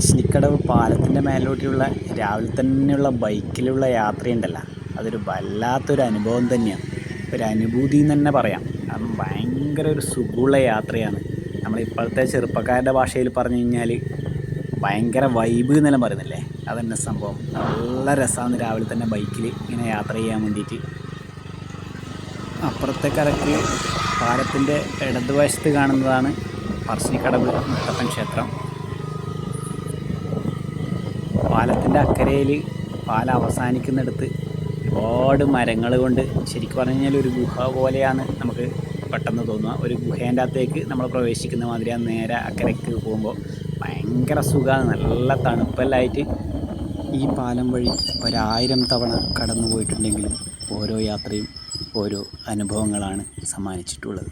പറശ്ശിനിക്കടവ് പാലത്തിൻ്റെ മേലോട്ടുള്ള രാവിലെ തന്നെയുള്ള ബൈക്കിലുള്ള യാത്രയുണ്ടല്ലോ, അതൊരു വല്ലാത്തൊരു അനുഭവം തന്നെയാണ്. ഒരു അനുഭൂതി എന്ന് തന്നെ പറയാം. കാരണം ഭയങ്കര ഒരു സുഖമുള്ള യാത്രയാണ്. നമ്മളിപ്പോഴത്തെ ചെറുപ്പക്കാരുടെ ഭാഷയിൽ പറഞ്ഞു കഴിഞ്ഞാൽ ഭയങ്കര വൈബ് എന്നെല്ലാം പറയുന്നില്ലേ, അതന്നെ സംഭവം. നല്ല രസമാണ് രാവിലെ തന്നെ ബൈക്കിൽ ഇങ്ങനെ യാത്ര ചെയ്യാൻ വേണ്ടിയിട്ട്. അപ്പുറത്തെ കരക്ക് പാലത്തിൻ്റെ ഇടതുവശത്ത് കാണുന്നതാണ് പറശ്ശിനിക്കടവ് മുത്തപ്പൻ ക്ഷേത്രം. പാലത്തിൻ്റെ അക്കരയിൽ പാലം അവസാനിക്കുന്നിടത്ത് ഒരുപാട് മരങ്ങൾ കൊണ്ട് ശരിക്കും പറഞ്ഞു കഴിഞ്ഞാൽ ഒരു ഗുഹ പോലെയാണ് നമുക്ക് പെട്ടെന്ന് തോന്നുക. ഒരു ഗുഹേൻ്റെ അകത്തേക്ക് നമ്മൾ പ്രവേശിക്കുന്ന മാതിരിയാണ്. നേരെ അക്കരയ്ക്ക് പോകുമ്പോൾ ഭയങ്കര സുഖമാണ്, നല്ല തണുപ്പെല്ലായിട്ട്. ഈ പാലം വഴി 1000 തവണ കടന്നു പോയിട്ടുണ്ടെങ്കിലും ഓരോ യാത്രയും ഓരോ അനുഭവങ്ങളാണ് സമ്മാനിച്ചിട്ടുള്ളത്.